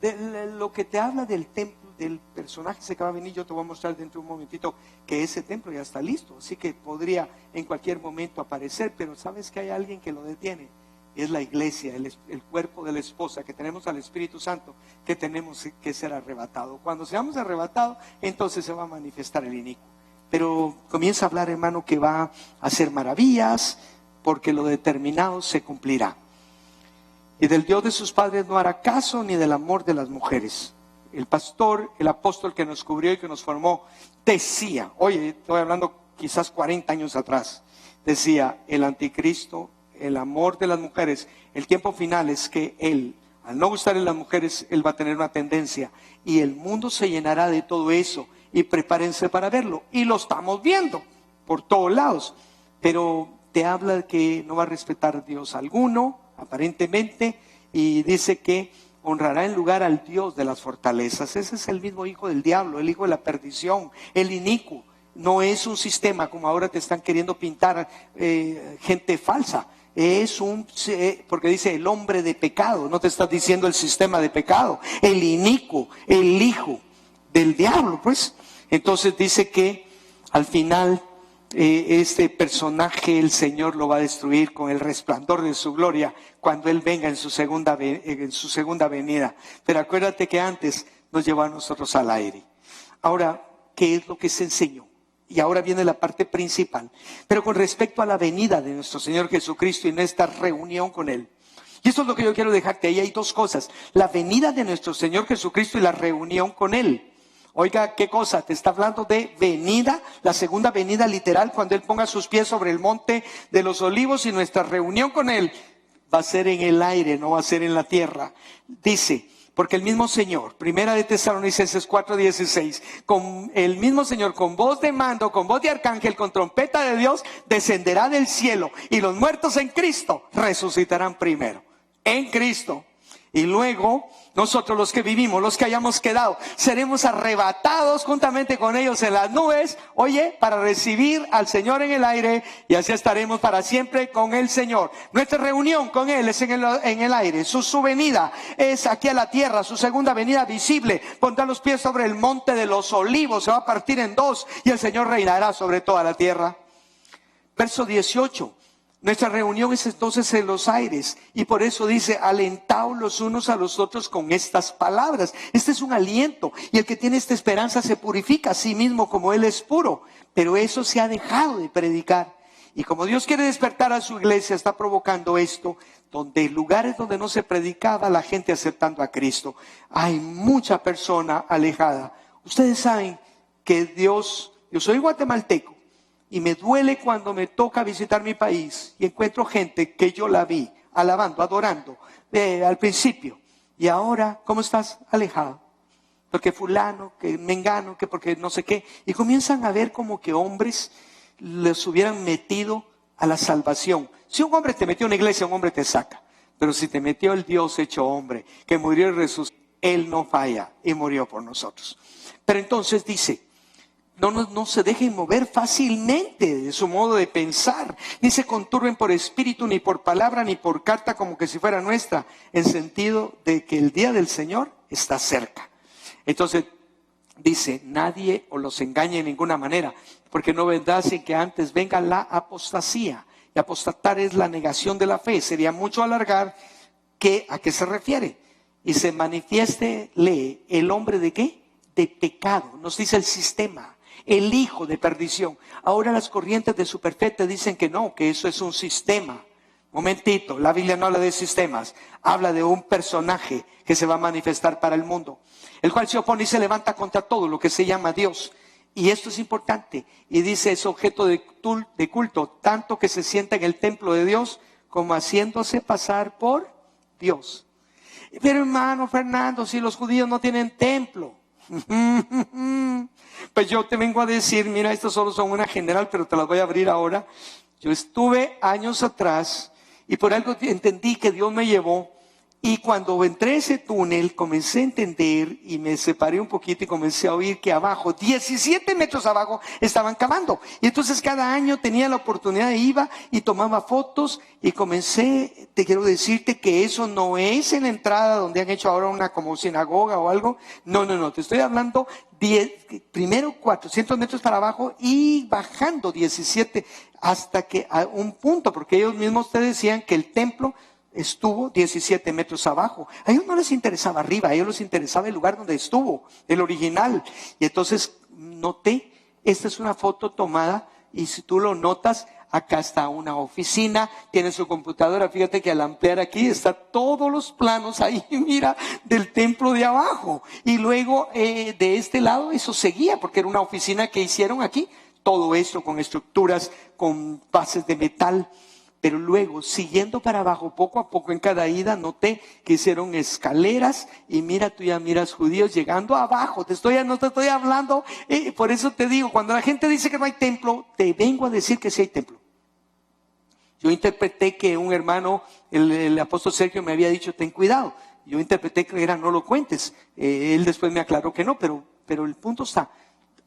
lo que te habla del templo, del personaje ese que va a venir, yo te voy a mostrar dentro de un momentito que ese templo ya está listo, así que podría en cualquier momento aparecer, pero sabes que hay alguien que lo detiene, y es la iglesia, el cuerpo de la esposa, que tenemos al Espíritu Santo, que tenemos que ser arrebatado. Cuando seamos arrebatados, entonces se va a manifestar el inicuo. Pero comienza a hablar, hermano, que va a hacer maravillas, porque lo determinado se cumplirá. Y del Dios de sus padres no hará caso, ni del amor de las mujeres. El pastor, el apóstol que nos cubrió y que nos formó, decía, oye, estoy hablando quizás 40 años atrás, decía, el anticristo, el amor de las mujeres, el tiempo final es que él, al no gustarle a las mujeres, él va a tener una tendencia, y el mundo se llenará de todo eso, y prepárense para verlo, y lo estamos viendo por todos lados, pero te habla de que no va a respetar a Dios alguno, aparentemente, y dice que honrará en lugar al Dios de las fortalezas. Ese es el mismo hijo del diablo, el hijo de la perdición, el inicuo. No es un sistema como ahora te están queriendo pintar gente falsa. Porque dice el hombre de pecado, no te está diciendo el sistema de pecado, el inicuo, el hijo del diablo, pues. Entonces dice que al final este personaje el Señor lo va a destruir con el resplandor de su gloria cuando Él venga en su segunda venida. Pero acuérdate que antes nos llevó a nosotros al aire. Ahora, ¿qué es lo que se enseñó? Y ahora viene la parte principal. Pero con respecto a la venida de nuestro Señor Jesucristo y nuestra reunión con Él. Y esto es lo que yo quiero dejarte. Ahí hay dos cosas. La venida de nuestro Señor Jesucristo y la reunión con Él. Oiga, ¿qué cosa? Te está hablando de venida, la segunda venida literal, cuando Él ponga sus pies sobre el monte de los olivos, y nuestra reunión con Él va a ser en el aire, no va a ser en la tierra. Dice, porque el mismo Señor, primera de Tesalonicenses 4:16, con el mismo Señor, con voz de mando, con voz de arcángel, con trompeta de Dios, descenderá del cielo, y los muertos en Cristo resucitarán primero. En Cristo. Y luego nosotros los que vivimos, los que hayamos quedado, seremos arrebatados juntamente con ellos en las nubes, oye, para recibir al Señor en el aire, y así estaremos para siempre con el Señor. Nuestra reunión con Él es en el aire, su venida es aquí a la tierra, su segunda venida visible, pondrá los pies sobre el monte de los olivos, se va a partir en dos, y el Señor reinará sobre toda la tierra. Verso 18. Nuestra reunión es entonces en los aires, y por eso dice, alentaos los unos a los otros con estas palabras. Este es un aliento, y el que tiene esta esperanza se purifica a sí mismo como Él es puro, pero eso se ha dejado de predicar. Y como Dios quiere despertar a su iglesia, está provocando esto, donde en lugares donde no se predicaba, la gente aceptando a Cristo. Hay mucha persona alejada. Ustedes saben que yo soy guatemalteco, y me duele cuando me toca visitar mi país y encuentro gente que yo la vi alabando, adorando al principio. Y ahora, ¿cómo estás? Alejado. Porque fulano, que mengano, que porque no sé qué. Y comienzan a ver como que hombres les hubieran metido a la salvación. Si un hombre te metió en una iglesia, un hombre te saca. Pero si te metió el Dios hecho hombre, que murió y resucitó, Él no falla y murió por nosotros. Pero entonces dice, no se dejen mover fácilmente de su modo de pensar, ni se conturben por espíritu, ni por palabra, ni por carta como que si fuera nuestra, en sentido de que el día del Señor está cerca. Entonces dice, nadie os los engañe de ninguna manera, porque no vendrá sin que antes venga la apostasía. Y apostatar es la negación de la fe. Sería mucho alargar a qué se refiere. Y se manifieste, lee, el hombre de ¿qué? De pecado. Nos dice el sistema. El hijo de perdición. Ahora las corrientes de superfe te dicen que no, que eso es un sistema. Momentito, la Biblia no habla de sistemas, habla de un personaje que se va a manifestar para el mundo, el cual se opone y se levanta contra todo lo que se llama Dios. Y esto es importante, y dice, es objeto de culto, tanto que se sienta en el templo de Dios, como haciéndose pasar por Dios. Pero hermano Fernando, si los judíos no tienen templo, pues yo te vengo a decir, mira, estas solo son una general, pero te las voy a abrir ahora. Yo estuve años atrás y por algo entendí que Dios me llevó Y cuando entré a ese túnel, comencé a entender y me separé un poquito y comencé a oír que abajo, 17 metros abajo, estaban cavando. Y entonces cada año tenía la oportunidad, iba y tomaba fotos y comencé, te quiero decirte que eso no es en la entrada donde han hecho ahora una como sinagoga o algo. No, te estoy hablando primero 400 metros para abajo y bajando 17 hasta que a un punto, porque ellos mismos te decían que el templo estuvo 17 metros abajo. A ellos no les interesaba arriba, a ellos les interesaba el lugar donde estuvo, el original. Y entonces noté, esta es una foto tomada y si tú lo notas, acá está una oficina, tiene su computadora. Fíjate que al ampliar aquí está todos los planos ahí, mira, del templo de abajo. Y luego de este lado eso seguía, porque era una oficina que hicieron aquí. Todo esto con estructuras, con bases de metal. Pero luego, siguiendo para abajo, poco a poco en cada ida, noté que hicieron escaleras y mira, tú ya miras judíos llegando abajo. No te estoy hablando, por eso te digo, cuando la gente dice que no hay templo, te vengo a decir que sí hay templo. Yo interpreté que un hermano, el apóstol Sergio me había dicho, ten cuidado. Yo interpreté que era no lo cuentes. Él después me aclaró que no, pero el punto está.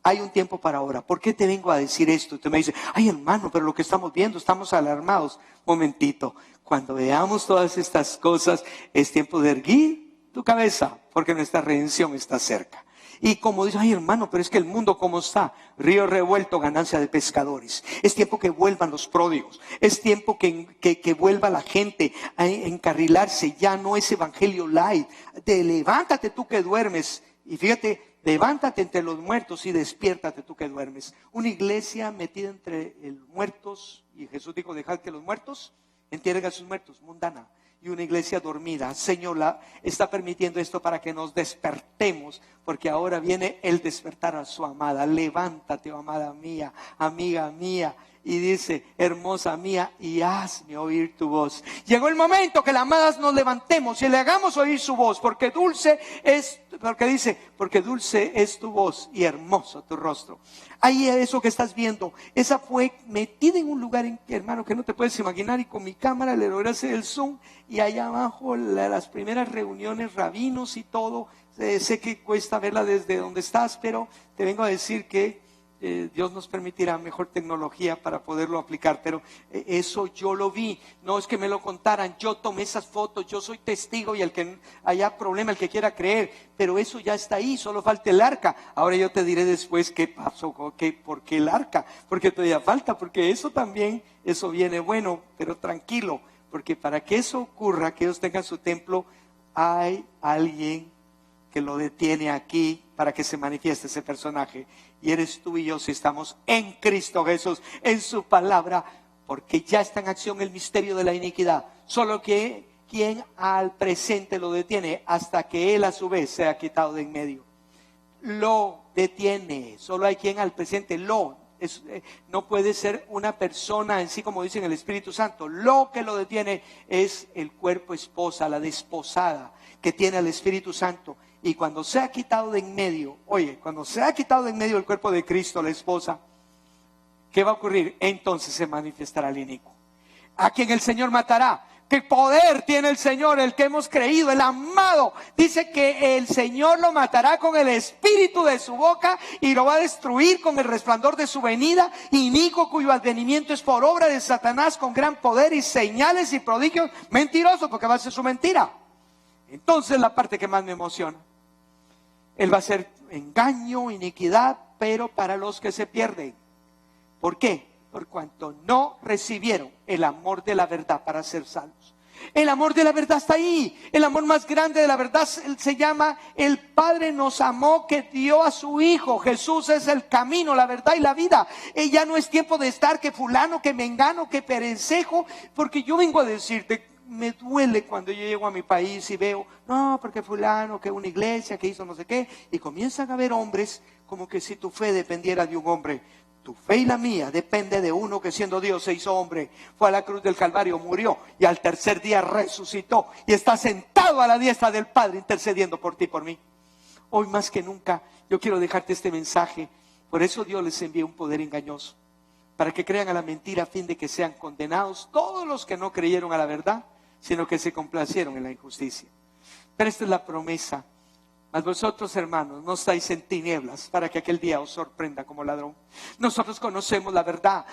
Hay un tiempo para ahora. ¿Por qué te vengo a decir esto? Tú me dices, ay hermano, pero lo que estamos viendo, estamos alarmados. Momentito, cuando veamos todas estas cosas, es tiempo de erguir tu cabeza, porque nuestra redención está cerca. Y como dice, ay hermano, pero es que el mundo ¿cómo está? Río revuelto, ganancia de pescadores. Es tiempo que vuelvan los pródigos. Es tiempo que vuelva la gente a encarrilarse. Ya no es evangelio light. Levántate tú que duermes. Y fíjate, levántate entre los muertos y despiértate tú que duermes. Una iglesia metida entre los muertos, y Jesús dijo, dejad que los muertos entierren a sus muertos, mundana. Y una iglesia dormida. Señor, está permitiendo esto para que nos despertemos, porque ahora viene el despertar a su amada. Levántate, oh amada mía, amiga mía. Y dice, hermosa mía, y hazme oír tu voz. Llegó el momento que las amadas nos levantemos y le hagamos oír su voz, porque dulce es tu voz y hermoso tu rostro. Ahí eso que estás viendo, esa fue metida en un lugar, hermano, que no te puedes imaginar, y con mi cámara le logré hacer el zoom, y allá abajo las primeras reuniones, rabinos y todo. Sé que cuesta verla desde donde estás, pero te vengo a decir que Dios nos permitirá mejor tecnología para poderlo aplicar, pero eso yo lo vi, no es que me lo contaran, yo tomé esas fotos, yo soy testigo, y el que haya problema, el que quiera creer, pero eso ya está ahí, solo falta el arca. Ahora yo te diré después qué pasó, por qué el arca, porque todavía falta, porque eso también, eso viene bueno, pero tranquilo, porque para que eso ocurra, que ellos tengan su templo, hay alguien que lo detiene aquí para que se manifieste ese personaje. Y eres tú y yo si estamos en Cristo Jesús, en su palabra, porque ya está en acción el misterio de la iniquidad. Solo que quien al presente lo detiene hasta que él a su vez sea quitado de en medio. Lo detiene, solo hay quien al presente no puede ser una persona en sí, como dice en el Espíritu Santo. Lo que lo detiene es el cuerpo esposa, la desposada que tiene al Espíritu Santo. Y cuando se ha quitado de en medio, cuando se ha quitado de en medio el cuerpo de Cristo, la esposa, ¿qué va a ocurrir? Entonces se manifestará el inicuo, a quien el Señor matará. ¿Qué poder tiene el Señor, el que hemos creído, el amado? Dice que el Señor lo matará con el espíritu de su boca y lo va a destruir con el resplandor de su venida. Inicuo cuyo advenimiento es por obra de Satanás, con gran poder y señales y prodigios. Mentiroso, porque va a ser su mentira. Entonces la parte que más me emociona, él va a ser engaño, iniquidad, pero para los que se pierden. ¿Por qué? Por cuanto no recibieron el amor de la verdad para ser salvos. El amor de la verdad está ahí. El amor más grande de la verdad se llama: el Padre nos amó, que dio a su Hijo. Jesús es el camino, la verdad y la vida. Y ya no es tiempo de estar que fulano, que mengano, que perencejo, porque yo vengo a decirte, me duele cuando yo llego a mi país y veo, no, porque fulano, que una iglesia, que hizo no sé qué, y comienzan a ver hombres como que si tu fe dependiera de un hombre. Tu fe y la mía depende de uno que siendo Dios se hizo hombre, fue a la cruz del Calvario, murió y al tercer día resucitó y está sentado a la diestra del Padre intercediendo por ti y por mí. Hoy más que nunca yo quiero dejarte este mensaje. Por eso Dios les envía un poder engañoso, para que crean a la mentira, a fin de que sean condenados todos los que no creyeron a la verdad, sino que se complacieron en la injusticia. Pero esta es la promesa. Mas vosotros, hermanos, no estáis en tinieblas para que aquel día os sorprenda como ladrón. Nosotros conocemos la verdad.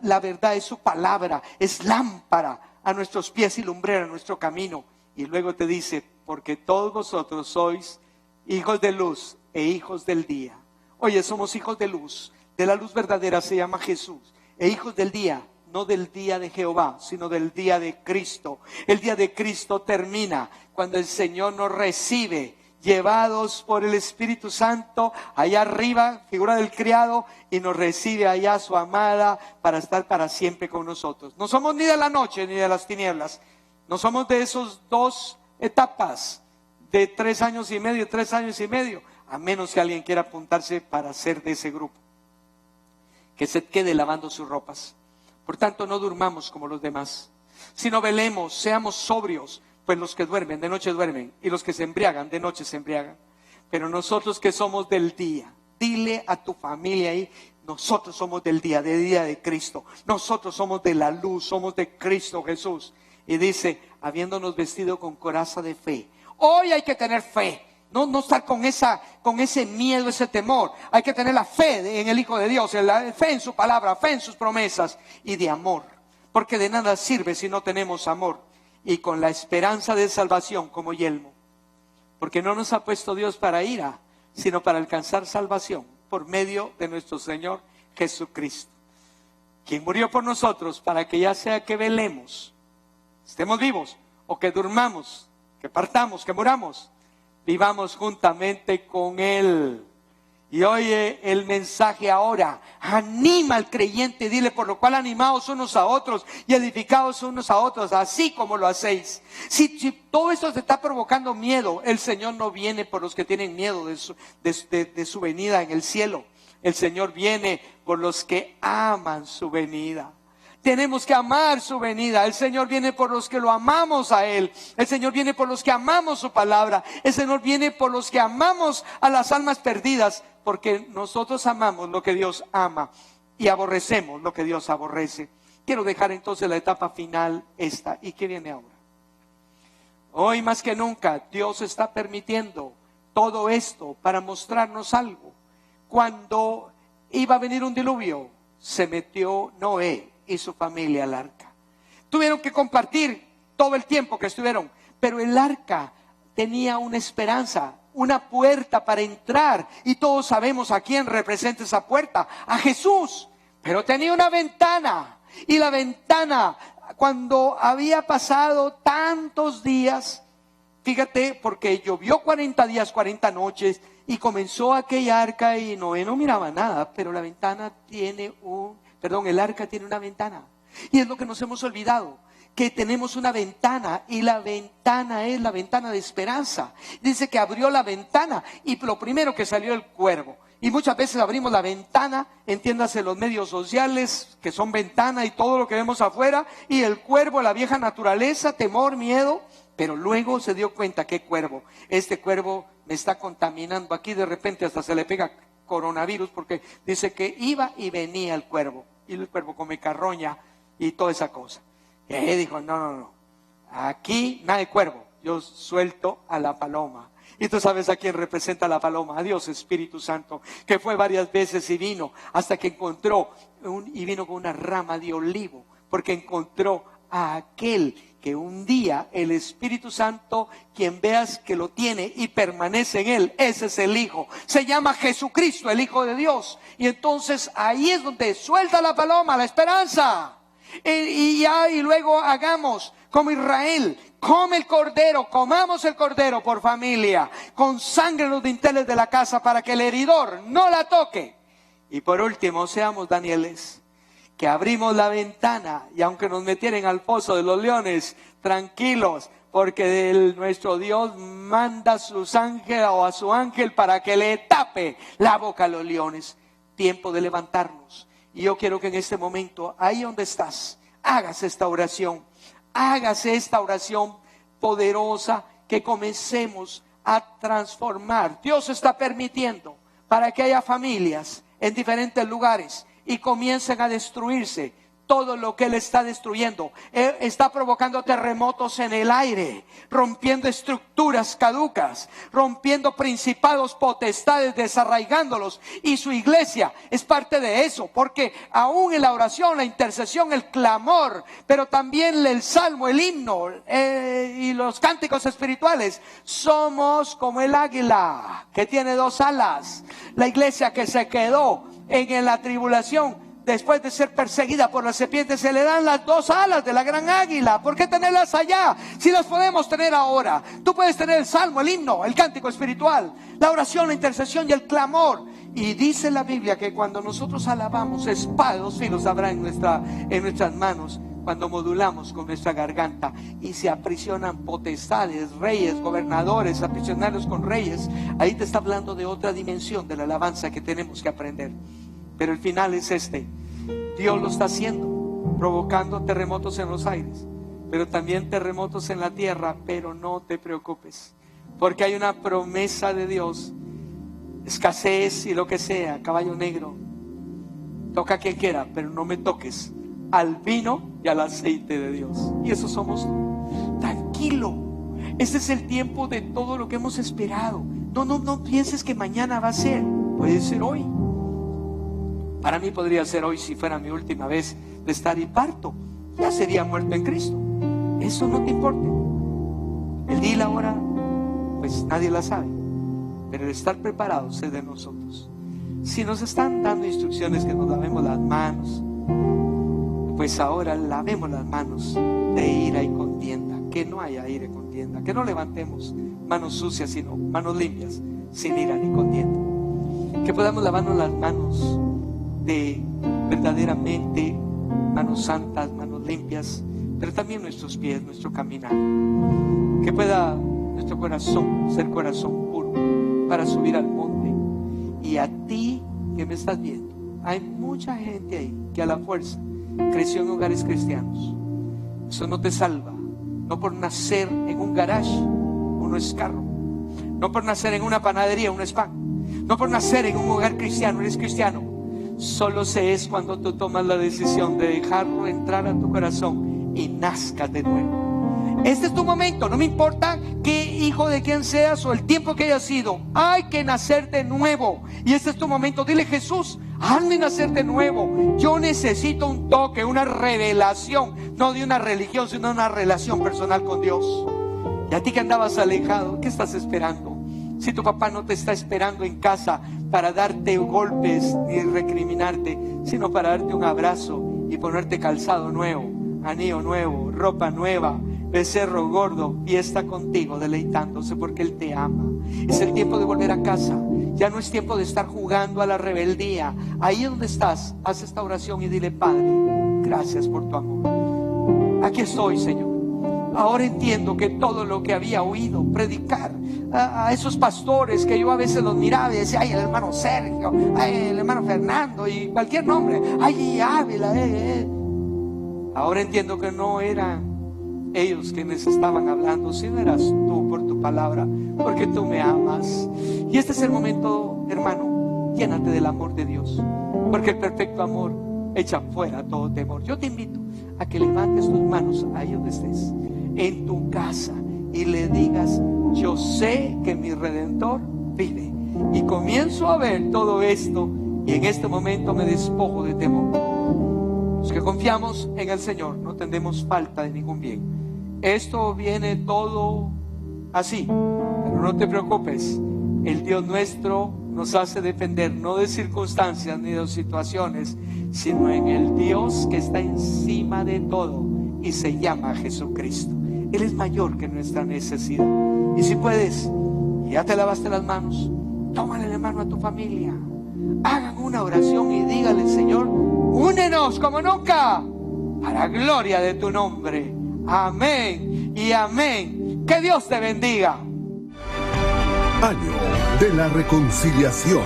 La verdad es su palabra, es lámpara a nuestros pies y lumbrera a nuestro camino. Y luego te dice, porque todos vosotros sois hijos de luz e hijos del día. Oye, somos hijos de luz. De la luz verdadera se llama Jesús. E hijos del día, no del día de Jehová, sino del día de Cristo. El día de Cristo termina cuando el Señor nos recibe, llevados por el Espíritu Santo allá arriba, figura del criado, y nos recibe allá su amada para estar para siempre con nosotros. No somos ni de la noche ni de las tinieblas. No somos de esos dos etapas de 3 años y medio, 3 años y medio, a menos que alguien quiera apuntarse para ser de ese grupo. Que se quede lavando sus ropas. Por tanto, no durmamos como los demás, sino velemos, seamos sobrios. Pues los que duermen, de noche duermen, y los que se embriagan, de noche se embriagan. Pero nosotros que somos del día, dile a tu familia ahí, nosotros somos del día de Cristo. Nosotros somos de la luz, somos de Cristo Jesús. Y dice, habiéndonos vestido con coraza de fe. Hoy hay que tener fe, no estar con ese miedo, ese temor. Hay que tener la fe en el Hijo de Dios, la fe en su palabra, fe en sus promesas y de amor. Porque de nada sirve si no tenemos amor. Y con la esperanza de salvación como yelmo. Porque no nos ha puesto Dios para ira, sino para alcanzar salvación por medio de nuestro Señor Jesucristo, quien murió por nosotros para que ya sea que velemos, estemos vivos, o que durmamos, que partamos, que muramos, vivamos juntamente con Él. Y oye el mensaje ahora, anima al creyente, dile, por lo cual animaos unos a otros y edificaos unos a otros, así como lo hacéis. Si todo esto te está provocando miedo, el Señor no viene por los que tienen miedo de su venida en el cielo. El Señor viene por los que aman su venida. Tenemos que amar su venida. El Señor viene por los que lo amamos a Él. El Señor viene por los que amamos su palabra. El Señor viene por los que amamos a las almas perdidas. Porque nosotros amamos lo que Dios ama y aborrecemos lo que Dios aborrece. Quiero dejar entonces la etapa final esta. ¿Y qué viene ahora? Hoy más que nunca Dios está permitiendo todo esto para mostrarnos algo. Cuando iba a venir un diluvio, se metió Noé y su familia al arca. Tuvieron que compartir todo el tiempo que estuvieron, pero el arca tenía una esperanza, una puerta para entrar, y todos sabemos a quién representa esa puerta, a Jesús. Pero tenía una ventana, y la ventana, cuando había pasado tantos días, fíjate, porque llovió 40 días, 40 noches, y comenzó aquella arca y Noé no miraba nada, pero la ventana tiene el arca tiene una ventana. Y es lo que nos hemos olvidado, que tenemos una ventana, y la ventana es la ventana de esperanza. Dice que abrió la ventana y lo primero que salió el cuervo. Y muchas veces abrimos la ventana, entiéndase los medios sociales, que son ventana y todo lo que vemos afuera, y el cuervo, la vieja naturaleza, temor, miedo. Pero luego se dio cuenta, ¿qué cuervo? Este cuervo me está contaminando. Aquí de repente hasta se le pega coronavirus, porque dice que iba y venía el cuervo. Y el cuervo come carroña y toda esa cosa. Y ahí dijo, no, aquí nada de cuervo, yo suelto a la paloma. Y tú sabes a quién representa la paloma, a Dios Espíritu Santo, que fue varias veces y vino, hasta que encontró, y vino con una rama de olivo, porque encontró a aquel que un día el Espíritu Santo, quien veas que lo tiene y permanece en él, ese es el Hijo. Se llama Jesucristo, el Hijo de Dios. Y entonces ahí es donde suelta la paloma, la esperanza. Y luego hagamos como Israel, come el cordero, comamos el cordero por familia, con sangre en los dinteles de la casa para que el heridor no la toque. Y por último, seamos Danieles, que abrimos la ventana y aunque nos metieran al foso de los leones, tranquilos, porque nuestro Dios manda a sus ángeles o a su ángel para que le tape la boca a los leones. Tiempo de levantarnos. Y yo quiero que en este momento, ahí donde estás, hágase esta oración poderosa, que comencemos a transformar. Dios está permitiendo para que haya familias en diferentes lugares y comiencen a destruirse todo lo que Él está destruyendo. Él está provocando terremotos en el aire, rompiendo estructuras caducas, rompiendo principados, potestades, desarraigándolos. Y su iglesia es parte de eso, porque aún en la oración, la intercesión, el clamor, pero también el salmo, el himno y los cánticos espirituales, somos como el águila que tiene 2 alas. La iglesia que se quedó en la tribulación, después de ser perseguida por las serpientes, se le dan las 2 alas de la gran águila. ¿Por qué tenerlas allá si las podemos tener ahora? Tú puedes tener el salmo, el himno, el cántico espiritual, la oración, la intercesión y el clamor. Y dice la Biblia que cuando nosotros alabamos, espada de 2 filos habrá en nuestras manos, cuando modulamos con nuestra garganta, y se aprisionan potestades, reyes, gobernadores, aprisionados con reyes. Ahí te está hablando de otra dimensión de la alabanza que tenemos que aprender. Pero el final es este: Dios lo está haciendo, provocando terremotos en los aires, pero también terremotos en la tierra. Pero no te preocupes, porque hay una promesa de Dios. Escasez y lo que sea, caballo negro, toca a quien quiera, pero no me toques al vino y al aceite de Dios. Y eso somos. Tranquilo, este es el tiempo de todo lo que hemos esperado. No pienses que mañana va a ser, puede ser hoy. Para mí podría ser hoy si fuera mi última vez de estar y parto. Ya sería muerto en Cristo. Eso no te importa. El día y la hora, pues nadie la sabe. Pero el estar preparados es de nosotros. Si nos están dando instrucciones que nos lavemos las manos, pues ahora lavemos las manos de ira y contienda. Que no haya ira y contienda. Que no levantemos manos sucias, sino manos limpias, sin ira ni contienda. Que podamos lavarnos las manos de verdaderamente manos santas, manos limpias, pero también nuestros pies, nuestro caminar. Que pueda nuestro corazón ser corazón puro para subir al monte. Y a ti que me estás viendo, hay mucha gente ahí que a la fuerza creció en hogares cristianos. Eso no te salva. No por nacer en un garage, uno es carro. No por nacer en una panadería, uno es pan. No por nacer en un hogar cristiano, eres cristiano. Solo se es cuando tú tomas la decisión de dejarlo entrar a tu corazón y nazcas de nuevo. Este es tu momento, no me importa qué hijo de quién seas o el tiempo que hayas sido. Hay que nacer de nuevo. Y este es tu momento. Dile: Jesús, hazme nacer de nuevo. Yo necesito un toque, una revelación, no de una religión, sino una relación personal con Dios. Y a ti que andabas alejado, ¿qué estás esperando? Si tu papá no te está esperando en casa para darte golpes ni recriminarte, sino para darte un abrazo y ponerte calzado nuevo, anillo nuevo, ropa nueva, becerro gordo, y está contigo deleitándose porque Él te ama. Es el tiempo de volver a casa. Ya no es tiempo de estar jugando a la rebeldía. Ahí donde estás, haz esta oración y dile: Padre, gracias por tu amor. Aquí estoy, Señor. Ahora entiendo que todo lo que había oído predicar a esos pastores que yo a veces los miraba y decía: ay, el hermano Sergio, ay, el hermano Fernando, y cualquier nombre, ay, Ávila, Ahora entiendo que no eran ellos quienes estaban hablando, sino eras tú por tu palabra, porque tú me amas. Y este es el momento, hermano, llénate del amor de Dios, porque el perfecto amor echa fuera todo temor. Yo te invito a que levantes tus manos ahí donde estés, en tu casa, y le digas: yo sé que mi Redentor vive. Y comienzo a ver todo esto, y en este momento me despojo de temor. Los que confiamos en el Señor no tendremos falta de ningún bien. Esto viene todo así, pero no te preocupes. El Dios nuestro nos hace depender no de circunstancias ni de situaciones, sino en el Dios que está encima de todo y se llama Jesucristo. Él es mayor que nuestra necesidad. Y si puedes, ya te lavaste las manos, tómale la mano a tu familia, hagan una oración y dígale: Señor, únenos como nunca para gloria de tu nombre. Amén y amén. Que Dios te bendiga. Año de la Reconciliación.